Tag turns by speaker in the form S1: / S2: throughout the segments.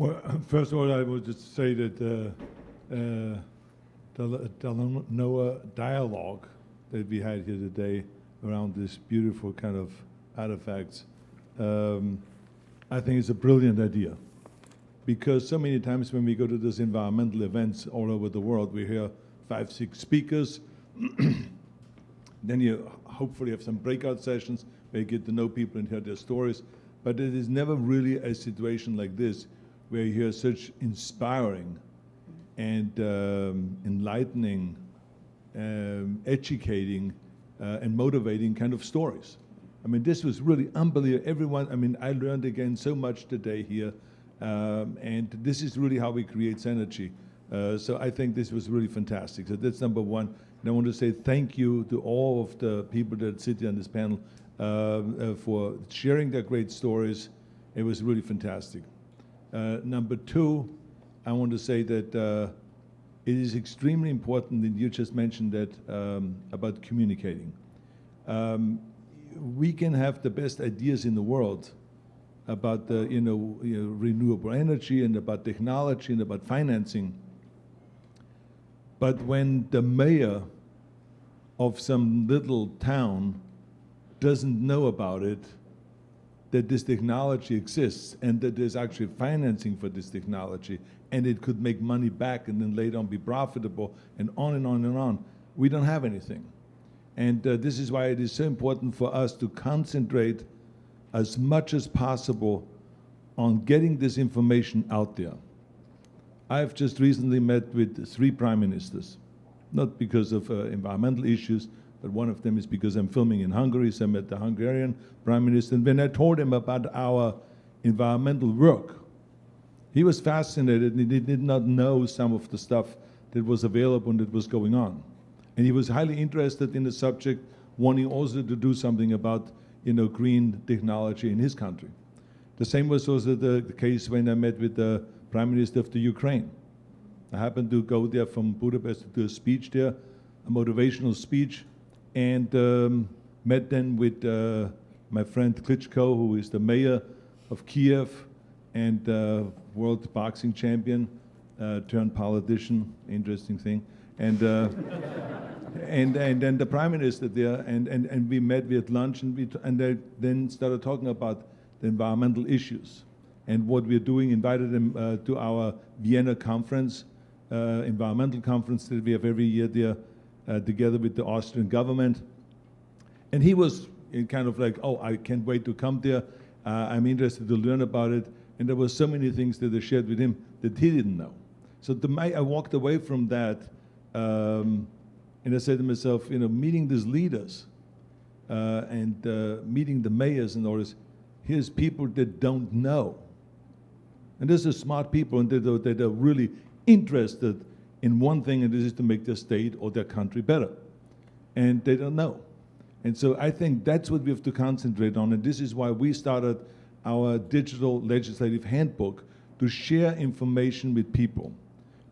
S1: Well, first of all, I would just say that Talanoa Dialogue that we had here today around this beautiful kind of artifacts, I think it's a brilliant idea. Because so many times when we go to these environmental events all over the world, we hear 5, 6 speakers. Then you hopefully have some breakout sessions where you get to know people and hear their stories. But it is never really a situation like this where you hear such inspiring and enlightening, educating, and motivating kind of stories. I mean, this was really unbelievable. Everyone, I mean, I learned again so much today here. And this is really how we create synergy. So I think this was really fantastic. So that's number one. And I want to say thank you to all of the people that sit here on this panel for sharing their great stories. It was really fantastic. Number two, I want to say that it is extremely important, and you just mentioned that, about communicating. We can have the best ideas in the world about the renewable energy and about technology and about financing. But when the mayor of some little town doesn't know about it, that this technology exists and that there's actually financing for this technology and it could make money back and then later on be profitable and on and on and on, we don't have anything. And this is why it is so important for us to concentrate as much as possible on getting this information out there. I've just recently met with 3 prime ministers, not because of environmental issues, but one of them is because I'm filming in Hungary, so I met the Hungarian prime minister. And when I told him about our environmental work, he was fascinated and he did not know some of the stuff that was available and that was going on. And he was highly interested in the subject, wanting also to do something about green technology in his country. The same was also the case when I met with the Prime Minister of the Ukraine. I happened to go there from Budapest to do a speech there, a motivational speech, and met then with my friend Klitschko, who is the mayor of Kiev and world boxing champion, turned politician, interesting thing. And then the prime minister there, and we met, we had lunch, and they then started talking about the environmental issues and what we're doing, invited them to our Vienna conference, environmental conference that we have every year there, together with the Austrian government. And he was kind of like, oh, I can't wait to come there. I'm interested to learn about it. And there were so many things that I shared with him that he didn't know. So I walked away from that. And I said to myself, meeting these leaders and meeting the mayors and all this, here's people that don't know. And these are smart people and that are really interested in one thing, and this is to make their state or their country better. And they don't know. And so I think that's what we have to concentrate on, and this is why we started our digital legislative handbook, to share information with people.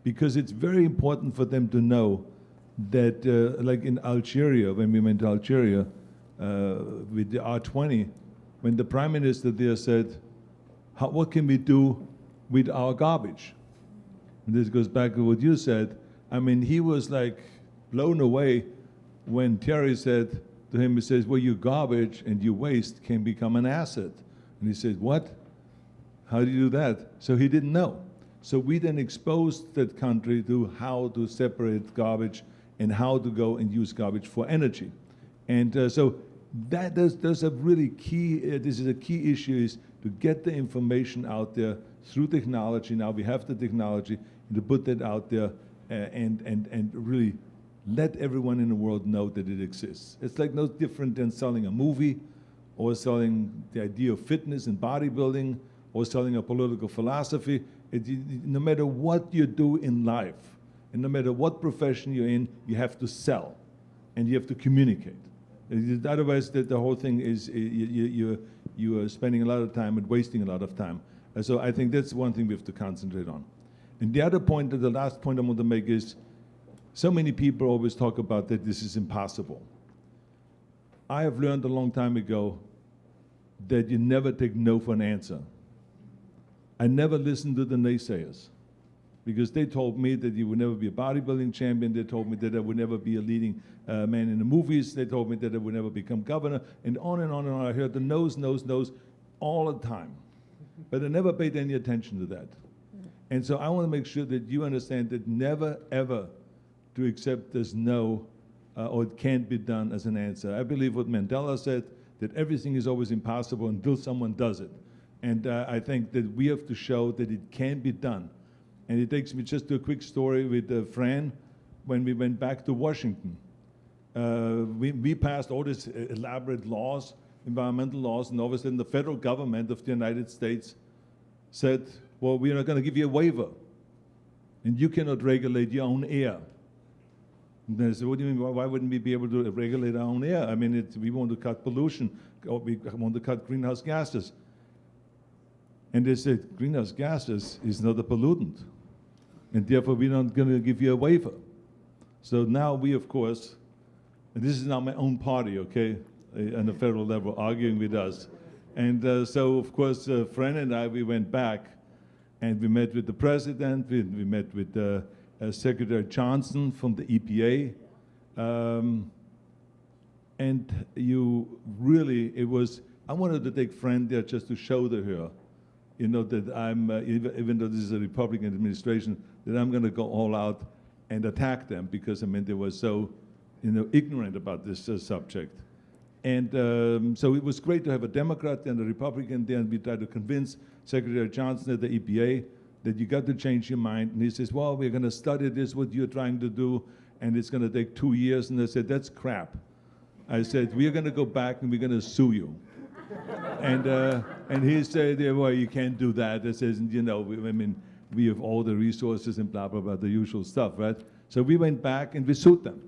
S1: Because it's very important for them to know that, like in Algeria, when we went to Algeria with the R20, when the prime minister there said, what can we do with our garbage? And this goes back to what you said. I mean, he was like blown away when Terry said to him, he says, well, your garbage and your waste can become an asset. And he said, what? How do you do that? So he didn't know. So we then exposed that country to how to separate garbage and how to go and use garbage for energy. And so there's a really key, this is a key issue, is to get the information out there through technology. Now we have the technology, and to put that out there and really let everyone in the world know that it exists. It's like no different than selling a movie or selling the idea of fitness and bodybuilding or selling a political philosophy. No matter what you do in life, and no matter what profession you're in, you have to sell, and you have to communicate. Otherwise, the whole thing is you are spending a lot of time and wasting a lot of time. So I think that's one thing we have to concentrate on. And the other point, the last point I want to make is, so many people always talk about that this is impossible. I have learned a long time ago that you never take no for an answer. I never listened to the naysayers, because they told me that you would never be a bodybuilding champion. They told me that I would never be a leading man in the movies. They told me that I would never become governor, and on and on and on. I heard the no's, no's, no's all the time. But I never paid any attention to that. And so I want to make sure that you understand that never, ever to accept this no or it can't be done as an answer. I believe what Mandela said, that everything is always impossible until someone does it. And I think that we have to show that it can be done. And it takes me just to a quick story with Fran. When we went back to Washington, we passed all these elaborate laws, environmental laws, and all of a sudden the federal government of the United States said, well, we're not going to give you a waiver, and you cannot regulate your own air. And they said, what do you mean, why wouldn't we be able to regulate our own air? I mean, we want to cut pollution, or we want to cut greenhouse gases. And they said, greenhouse gases is not a pollutant, and therefore we're not going to give you a waiver. So now we, of course, and this is now my own party, okay, on the federal level, arguing with us. And so, of course, Fran and I, we went back, and we met with the president, we met with Secretary Johnson from the EPA, and you really, I wanted to take Fran there just to show to her, you know, that I'm, even though this is a Republican administration, that I'm going to go all out and attack them, because, I mean, they were so, you know, ignorant about this subject. And so it was great to have a Democrat and a Republican there, and we tried to convince Secretary Johnson at the EPA that you got to change your mind. And he says, well, we're going to study this, what you're trying to do, and it's going to take 2 years. And I said, that's crap. I said, we're going to go back and we're going to sue you. And he said, yeah, well, you can't do that. I says, you know, I mean, we have all the resources and blah, blah, blah, the usual stuff, right? So we went back and we sued them.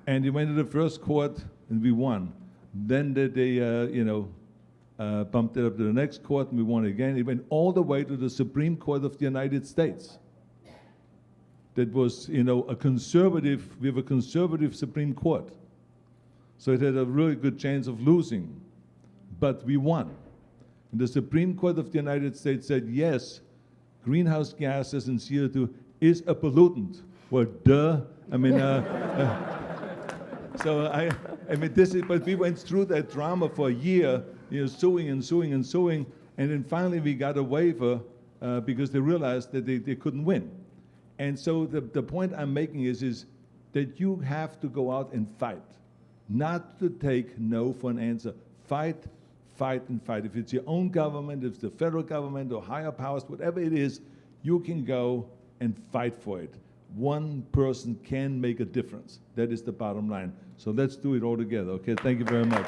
S1: And we went to the first court and we won. Then they you know, bumped it up to the next court and we won again. It went all the way to the Supreme Court of the United States. That was, you know, we have a conservative Supreme Court. So it had a really good chance of losing, but we won. And the Supreme Court of the United States said, yes, greenhouse gases and CO2 is a pollutant. Well, duh. I mean, so I mean, but we went through that drama for a year, you know, suing and suing and suing, and then finally we got a waiver because they realized that they couldn't win. And so the point I'm making is that you have to go out and fight, not to take no for an answer. Fight, fight, and fight. If it's your own government, if it's the federal government or higher powers, whatever it is, you can go and fight for it. One person can make a difference. That is the bottom line. So let's do it all together, okay? Thank you very much.